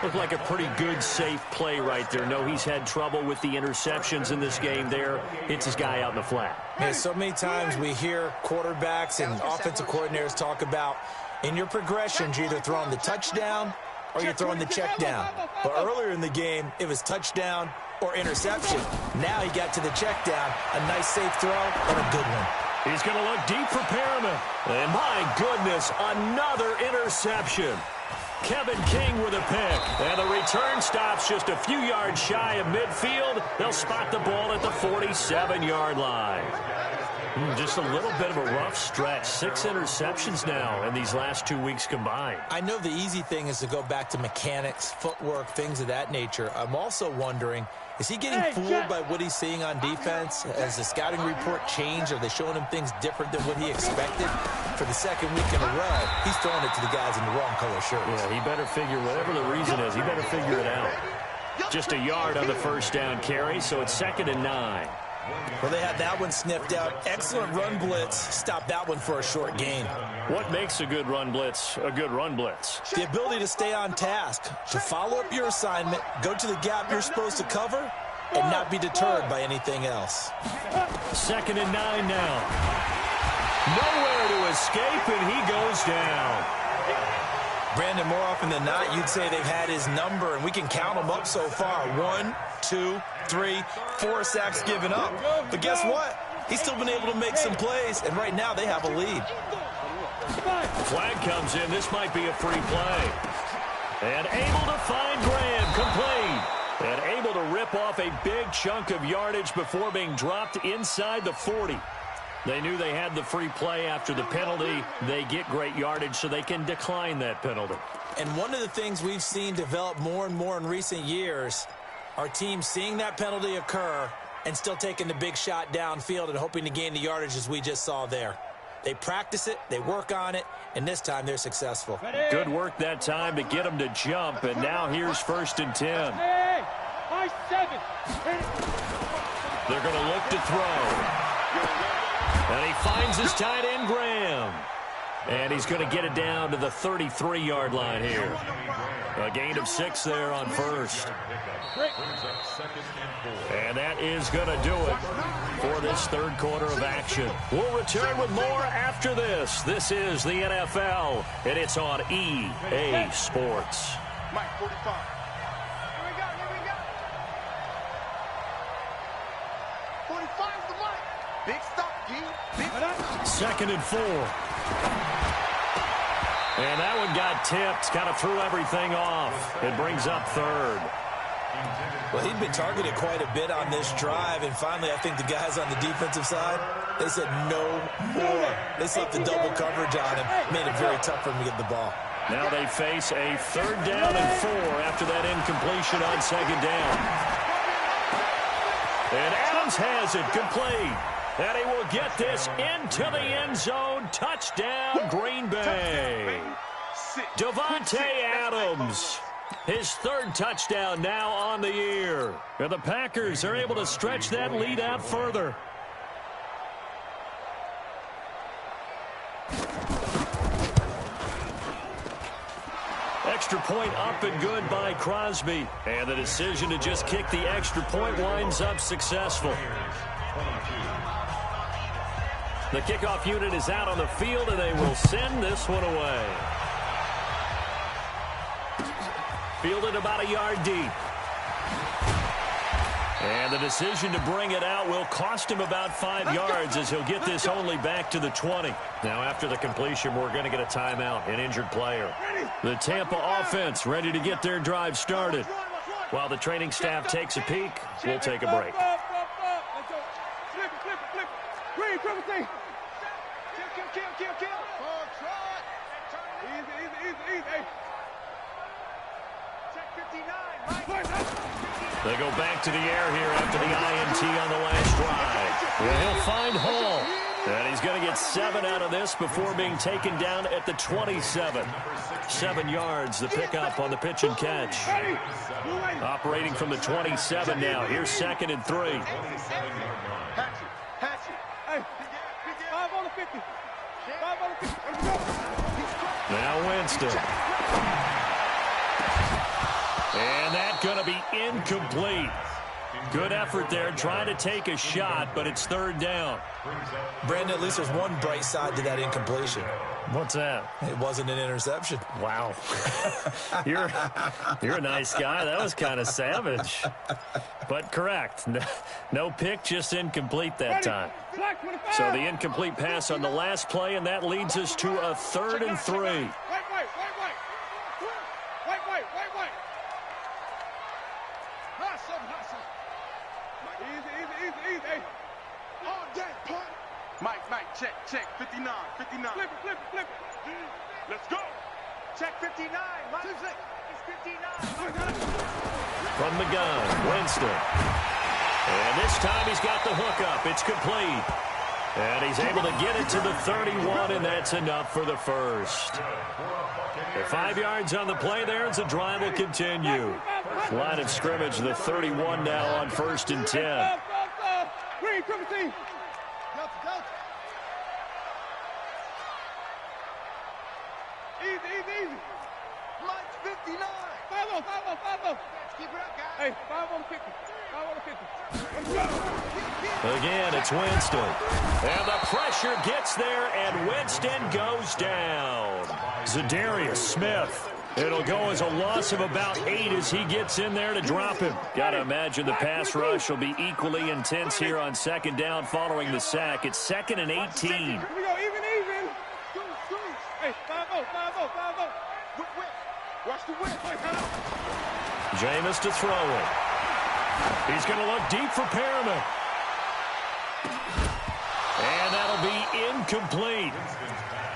Looked like a pretty good, safe play right there. No, he's had trouble with the interceptions in this game there. Hits his guy out in the flat. Man, so many times we hear quarterbacks and offensive coordinators talk about, in your progressions, you're either throwing the touchdown or you're throwing the check down. But earlier in the game, it was touchdown or interception. Now he got to the check down, a nice safe throw, and a good one. He's going to look deep for Perriman. And my goodness, another interception. Kevin King with a pick. And the return stops just a few yards shy of midfield. They'll spot the ball at the 47-yard line. Just a little bit of a rough stretch. 6 interceptions now in these last 2 weeks combined. I know the easy thing is to go back to mechanics, footwork, things of that nature. I'm also wondering, is he getting fooled by what he's seeing on defense? Has the scouting report changed? Are they showing him things different than what he expected? For the second week in a row, he's throwing it to the guys in the wrong color shirts. Yeah, he better figure, whatever the reason is, he better figure it out. Just a yard on the first down carry, so it's 2nd and 9. Well, they had that one sniffed out. Excellent run blitz. Stopped that one for a short gain. What makes a good run blitz a good run blitz? The ability to stay on task, to follow up your assignment, go to the gap you're supposed to cover, and not be deterred by anything else. 2nd and 9 now. Nowhere to escape, and he goes down. Brandon, more often than not, you'd say they've had his number, and we can count them up so far. 1, 2, 3, 4 sacks given up. But guess what? He's still been able to make some plays, and right now they have a lead. Flag comes in. This might be a free play. And able to find Graham, complete. And able to rip off a big chunk of yardage before being dropped inside the 40. They knew they had the free play after the penalty. They get great yardage, so they can decline that penalty. And one of the things we've seen develop more and more in recent years are teams seeing that penalty occur and still taking the big shot downfield and hoping to gain the yardage as we just saw there. They practice it, they work on it, and this time they're successful. Good work that time to get them to jump, and now here's 1st and 10. They're going to look to throw. And he finds his tight end, Graham. And he's going to get it down to the 33-yard line here. A gain of 6 there on first. And that is going to do it for this third quarter of action. We'll return with more after this. This is the NFL, and it's on EA Sports. Mike, 45. Here we go. 45's the Mike. Big stop, G. Big stop. 2nd and 4. And that one got tipped, kind of threw everything off. It brings up 3rd. Well, he'd been targeted quite a bit on this drive, and finally I think the guys on the defensive side, they said no more. They slipped the double coverage on him, made it very tough for him to get the ball. Now they face a 3rd down and 4 after that incompletion on 2nd down. And Adams has it complete. And he will get this into the end zone. Touchdown, Green Bay. Davante Adams. His 3rd touchdown now on the year. And the Packers are able to stretch that lead out further. Extra point up and good by Crosby. And the decision to just kick the extra point winds up successful. The kickoff unit is out on the field, and they will send this one away. Fielded about a yard deep. And the decision to bring it out will cost him about 5 yards as he'll get this only back to the 20. Now after the completion, we're going to get a timeout, an injured player. The Tampa offense ready to get their drive started. While the training staff takes a peek, we'll take a break. They go back to the air here after the INT on the last drive. Well, he'll find Hall. And he's going to get 7 out of this before being taken down at the 27. 7 yards, the pickup on the pitch and catch. Operating from the 27 now. Here's 2nd and 3. Hey, 5 on the 50. 5 on the 50. Let's go. Now Winston. And that's going to be incomplete. Good effort there, trying to take a shot, but it's 3rd down. Brandon, at least there's one bright side to that incompletion. What's that? It wasn't an interception. Wow. You're a nice guy. That was kind of savage. But correct. No pick, just incomplete that time. So the incomplete pass on the last play, and that leads us to a 3rd and 3. Wait. Easy. Hey. All day, punt. Mike, check. 59. Flip it. Let's go. Check 59. Mike. It's 59. From the gun, Winston. And this time he's got the hook up. It's complete. And he's able to get it to the 31, and that's enough for the first. The 5 yards on the play there as the drive will continue. Line of scrimmage, the 31 now on 1st and 10. Green, triple team. Easy. Mike's 59. 5-0. Keep it up, guys. Hey, 5 on the 50. 5 on the 50. Let's go. Again, it's Winston. And the pressure gets there, and Winston goes down. Zadarius Smith. It'll go as a loss of about 8 as he gets in there to drop him. Got to imagine the pass rush will be equally intense here on 2nd down following the sack. It's 2nd and 18. Here we go, even. Hey, 5-0. Watch the whip. Jameis to throw it. He's going to look deep for Perriman. And that'll be incomplete.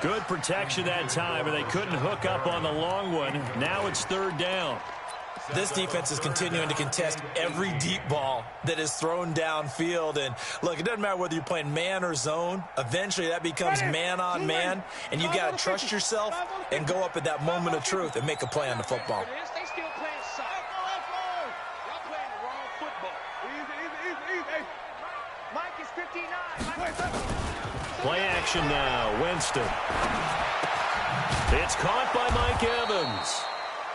Good protection that time, and they couldn't hook up on the long one. Now it's 3rd down. This defense is continuing to contest every deep ball that is thrown downfield. And, look, it doesn't matter whether you're playing man or zone. Eventually that becomes man on man, and you got to trust yourself and go up at that moment of truth and make a play on the football. They still playing soccer. Y'all playing the wrong football. Easy. Hey. Mike is 59. Play action now, Winston. It's caught by Mike Evans.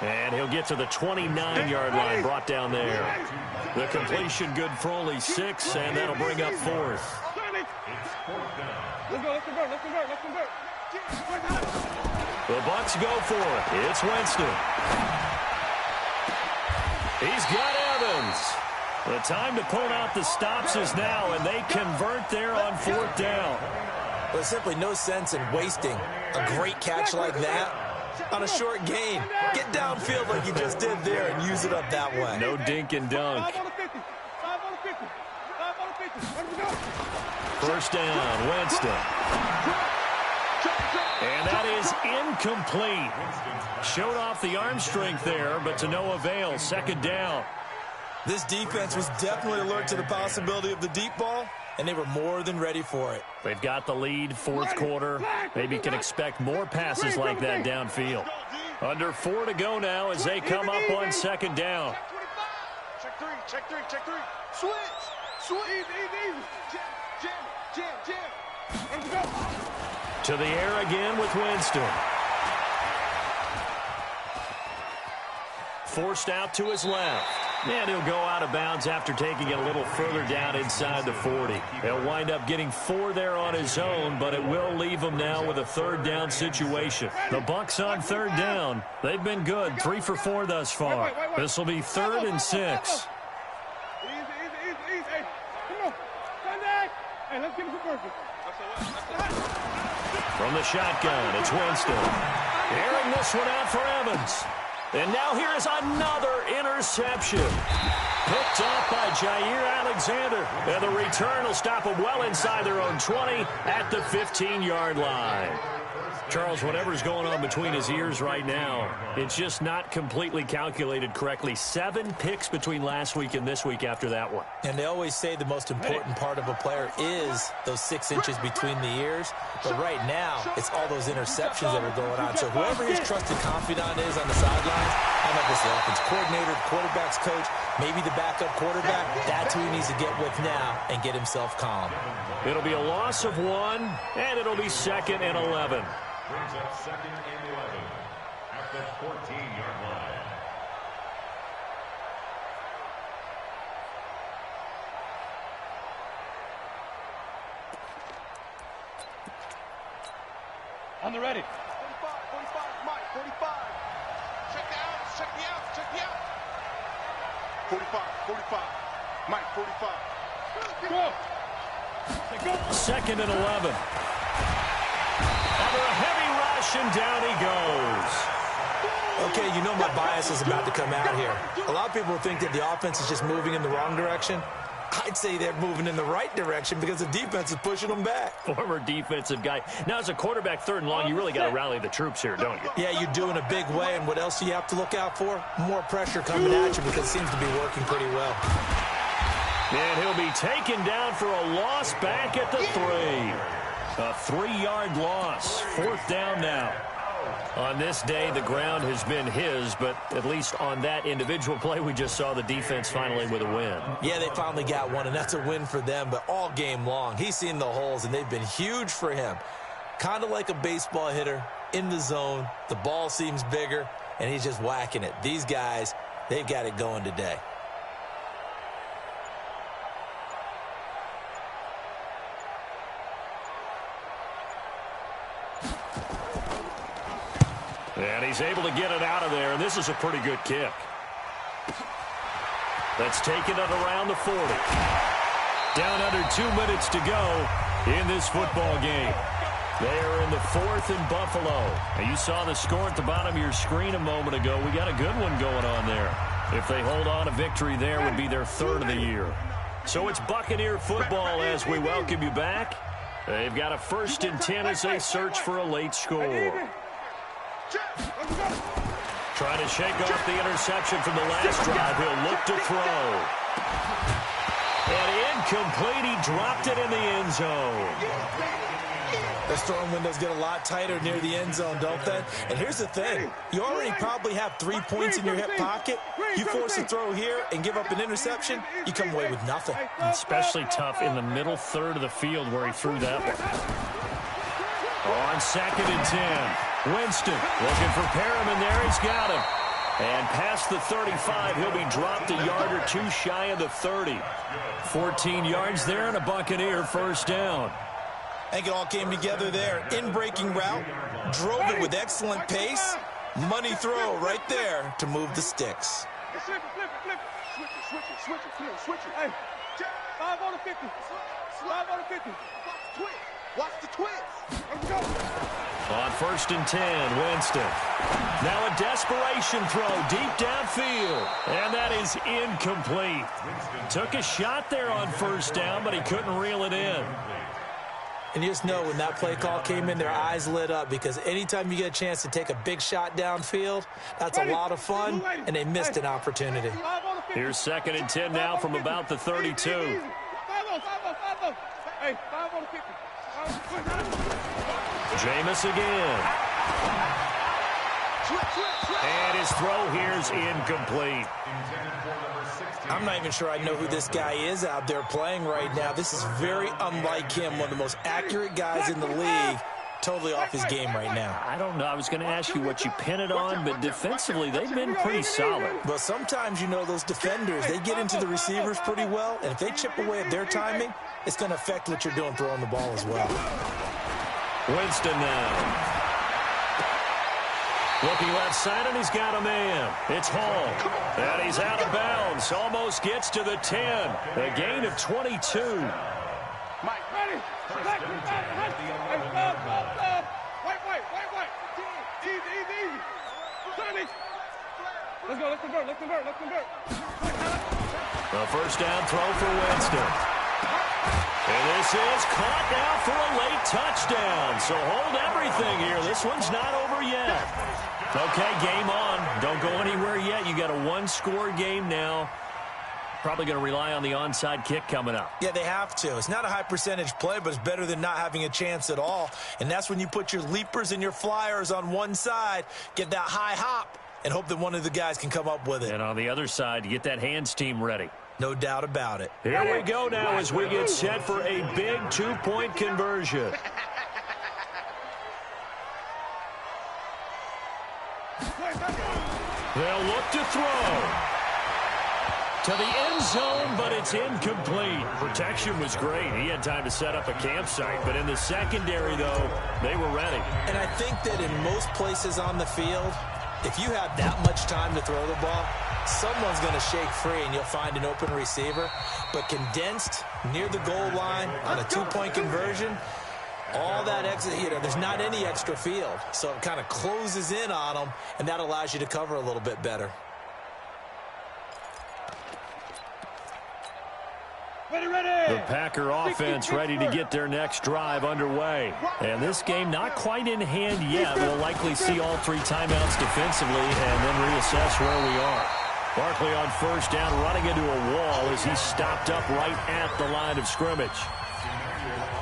And he'll get to the 29-yard line, brought down there. The completion good for only 6, and that'll bring up 4th. Let's convert. The Bucs go for it. It's Winston. He's got Evans. The time to pull out the stops is now, and they convert there on 4th down. There's simply no sense in wasting a great catch like that on a short gain. Get downfield like you just did there and use it up that way. No dink and dunk. 5 on the 50. 5 on the 50. 5 on the 50. Let me go. First down, Winston. And that is incomplete. Showed off the arm strength there, but to no avail. Second down. This defense was definitely alert to the possibility of the deep ball, and they were more than ready for it. They've got the lead, fourth quarter. Maybe can expect more passes like that downfield. Under 4 to go now as they come up on second down. Check three, check three, check three. Switch, switch. Easy. Jam. Let's go. To the air again with Winston. Forced out to his left. And he'll go out of bounds after taking it a little further down inside the 40. He'll wind up getting 4 there on his own, but it will leave him now with a third down situation. The Bucs on third down. They've been good, 3 for 4 thus far. This will be 3rd and 6. Easy. Hey, come on. Contact. Hey, let's get him some burgers. From the shotgun, it's Winston. Airing this one out for Evans. And now here is another interception. Picked off by Jair Alexander. And the return will stop them well inside their own 20 at the 15-yard line. Charles, whatever's going on between his ears right now, it's just not completely calculated correctly. 7 picks between last week and this week after that one. And they always say the most important part of a player is those 6 inches between the ears. But right now, it's all those interceptions that are going on. So whoever his trusted confidant is on the sidelines, I don't know if it's the offense coordinator, the quarterback's coach, maybe the backup quarterback, that's who he needs to get with now and get himself calm. It'll be a loss of 1, and it'll be 2nd and 11. Brings up 2nd and 11 at the 14-yard line. On the ready. 45, Mike, 45. Check the outs. 45. Mike, 45. Go. 2nd and 11. Under a heavy rush, and down he goes. Okay, you know my bias is about to come out here. A lot of people think that the offense is just moving in the wrong direction. I'd say they're moving in the right direction because the defense is pushing them back. Former defensive guy. Now, as a quarterback, 3rd and long, you really got to rally the troops here, don't you? Yeah, you do in a big way, and what else do you have to look out for? More pressure coming at you because it seems to be working pretty well. And he'll be taken down for a loss back at the 3. A 3-yard loss. 4th down now. On this day, the ground has been his, but at least on that individual play, we just saw the defense finally with a win. Yeah, they finally got one, and that's a win for them, but all game long, he's seen the holes, and they've been huge for him. Kind of like a baseball hitter in the zone. The ball seems bigger, and he's just whacking it. These guys, they've got it going today. And he's able to get it out of there, and this is a pretty good kick. That's taken it around the 40. Down under 2 minutes to go in this football game. They are in the 4th in Buffalo. And you saw the score at the bottom of your screen a moment ago. We got a good one going on there. If they hold on a victory there, would be their 3rd of the year. So it's Buccaneer football as we welcome you back. They've got a 1st and 10 as they search for a late score. Trying to shake off the interception from the last drive. He'll look to throw. And incomplete. He dropped it in the end zone. The storm windows get a lot tighter near the end zone, don't they? And here's the thing. You already probably have 3 points in your hip pocket. You force a throw here and give up an interception, you come away with nothing. Especially tough in the middle 3rd of the field where he threw that one. On 2nd and 10. Winston looking for Perriman there. He's got him. And past the 35, he'll be dropped a yard or 2 shy of the 30. 14 yards there and a Buccaneer 1st down. I think it all came together there. In-breaking route, drove it with excellent pace. Money throw right there to move the sticks. Flip it. Switch it. Hey, 5 on the 50. 5 on the 50. Watch the twist. Let's go. On 1st and 10, Winston. Now a desperation throw deep downfield. And that is incomplete. Took a shot there on 1st down, but he couldn't reel it in. And you just know when that play call came in, their eyes lit up, because anytime you get a chance to take a big shot downfield, that's a lot of fun, and they missed an opportunity. Here's 2nd and 10 now from about the 32. Hey, 5 on the 50. Jameis again. And his throw here is incomplete. I'm not even sure I know who this guy is out there playing right now. This is very unlike him, one of the most accurate guys in the league. Totally off his game right now. I don't know. I was going to ask you what you pin it on, but defensively, they've been pretty solid. But sometimes, you know, those defenders, they get into the receivers pretty well, and if they chip away at their timing, it's going to affect what you're doing throwing the ball as well. Winston now. Looking left side, and he's got a man. It's Hall. And he's out of bounds. Almost gets to the 10. A gain of 22. Mike, ready. Wait. Easy. Sonny. Let's go. Let's convert. A 1st down throw for Winston. And this is caught now for a late touchdown. So hold everything here. This one's not over yet. Okay, game on. Don't go anywhere yet. You got a 1-score game now. Probably going to rely on the onside kick coming up. Yeah, they have to. It's not a high percentage play, but it's better than not having a chance at all. And that's when you put your leapers and your flyers on one side, get that high hop, and hope that one of the guys can come up with it. And on the other side, you get that hands team ready. No doubt about it. Here we go now as we get set for a big 2-point conversion. They'll look to throw. To the end zone, but it's incomplete. Protection was great. He had time to set up a campsite, but in the secondary, though, they were ready. And I think that in most places on the field, if you have that much time to throw the ball, someone's going to shake free and you'll find an open receiver. But condensed near the goal line on a 2-point conversion, all that extra, there's not any extra field. So it kind of closes in on them, and that allows you to cover a little bit better. The Packer offense ready to get their next drive underway. And this game not quite in hand yet. We'll likely see all 3 timeouts defensively and then reassess where we are. Barkley on 1st down, running into a wall as he's stopped up right at the line of scrimmage.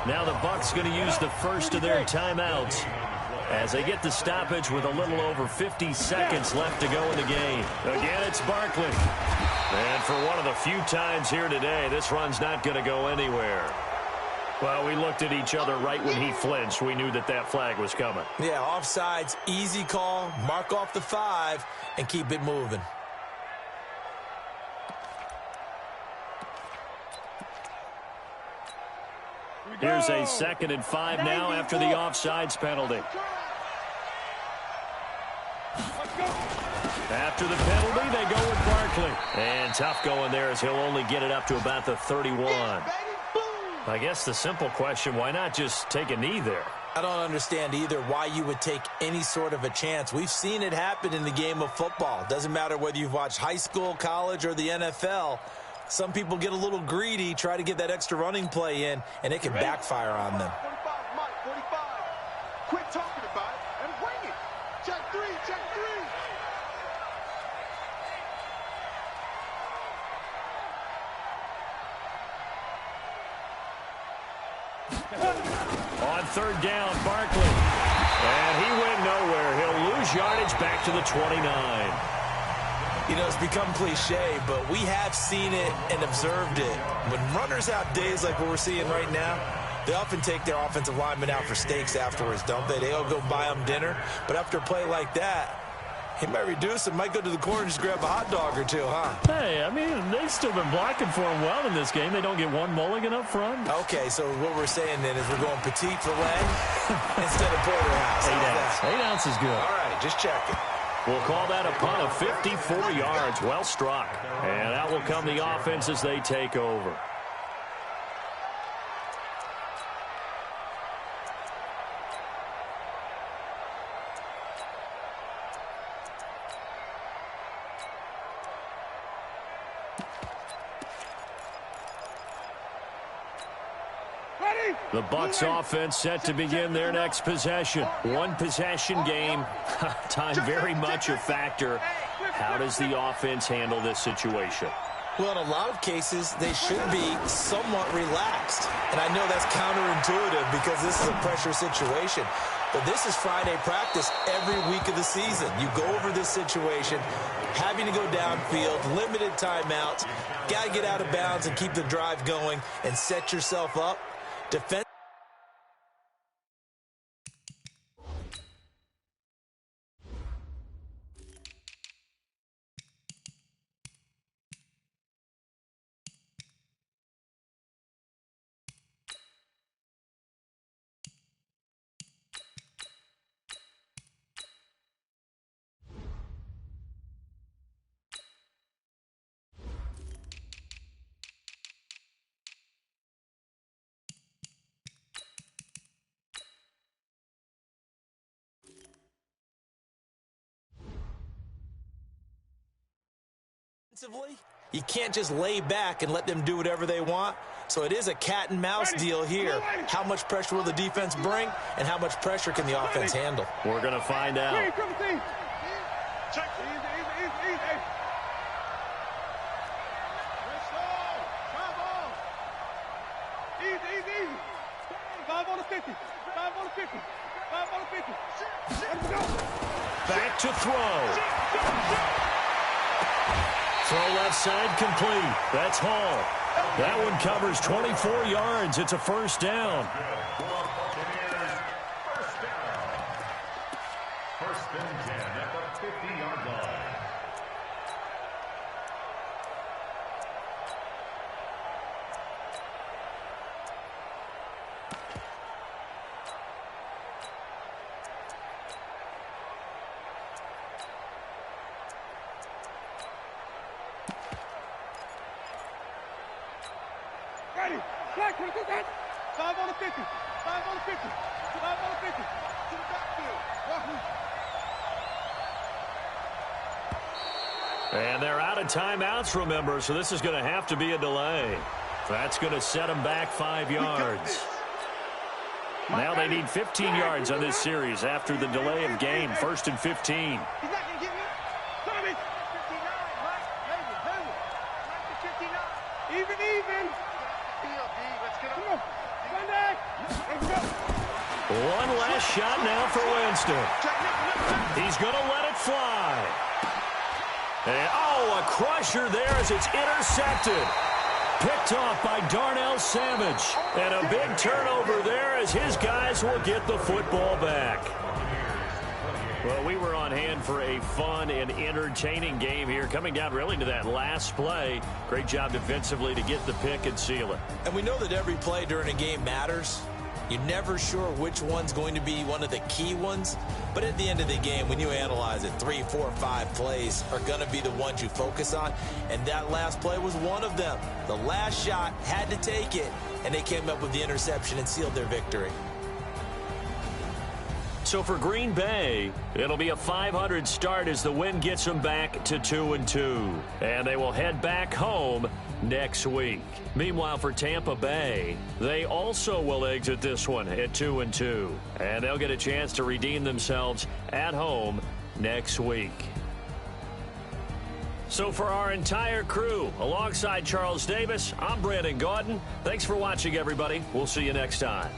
Now the Bucs going to use the first of their timeouts as they get the stoppage with a little over 50 seconds left to go in the game. Again, it's Barkley. And for one of the few times here today, this run's not going to go anywhere. Well, we looked at each other right when he flinched. We knew that that flag was coming. Yeah, offsides, easy call, mark off the 5, and keep it moving. Here's a 2nd and 5 now after the offsides penalty. After the penalty, they go with Barkley. And tough going there as he'll only get it up to about the 31. I guess the simple question, why not just take a knee there? I don't understand either why you would take any sort of a chance. We've seen it happen in the game of football. Doesn't matter whether you've watched high school, college, or the NFL. Some people get a little greedy, try to get that extra running play in, and it can backfire on them. 45, Mike, 45. Quit talking about it and bring it. Check 3. On 3rd down, Barkley. And he went nowhere. He'll lose yardage back to the 29. You know, it's become cliche, but we have seen it and observed it. When runners have days like what we're seeing right now, they often take their offensive linemen out for steaks afterwards, don't they? They'll go buy them dinner. But after a play like that, he might reduce it, might go to the corner and just grab a hot dog or two, huh? Hey, I mean, they've still been blocking for him well in this game. They don't get one mulligan up front. Okay, so what we're saying then is we're going petite filet instead of porterhouse. 8 ounce is good. All right, just checking. We'll call that a punt of 54 yards. Well struck. And that will come the offense as they take over. The Bucs offense set to begin their next possession. One possession game. Time very much a factor. How does the offense handle this situation? Well, in a lot of cases, they should be somewhat relaxed. And I know that's counterintuitive because this is a pressure situation. But this is Friday practice every week of the season. You go over this situation, having to go downfield, limited timeouts, got to get out of bounds and keep the drive going and set yourself up. Defense. You can't just lay back and let them do whatever they want. So it is a cat and mouse deal here. How much pressure will the defense bring, and how much pressure can the offense handle? We're going to find out. Check. Easy. Easy. 5 on the 50. 5 on the 50. 5 on the 50. Let's go. Back to throw. Throw left side complete. That's Hall. That one covers 24 yards. It's a first down. First and 10 at the 50-yard line. Ready. Flag, 5 on the 50. 5 on the 50. 5 on the 50. To the backfield. And they're out of timeouts, remember, so this is going to have to be a delay. That's going to set them back 5 yards. Now they need 15 yards on this series after the delay of game. First and 15. He's not going to get me. 30. 59, right? Maybe. 59. Even. Let's get on. Let's go. One last shot now for Winston. He's going to let it fly. And, a crusher there as it's intercepted. Picked off by Darnell Savage. And a big turnover there as his guys will get the football back. Well, we were on hand for a fun and entertaining game here, coming down really to that last play. Great job defensively to get the pick and seal it. And we know that every play during a game matters. You're never sure which one's going to be one of the key ones. But at the end of the game, when you analyze it, 3, 4, 5 plays are going to be the ones you focus on. And that last play was one of them. The last shot had to take it, and they came up with the interception and sealed their victory. So for Green Bay, it'll be a 500 start as the win gets them back to 2-2. And they will head back home next week. Meanwhile, for Tampa Bay, they also will exit this one at 2-2. And they'll get a chance to redeem themselves at home next week. So for our entire crew, alongside Charles Davis, I'm Brandon Gaudin. Thanks for watching, everybody. We'll see you next time.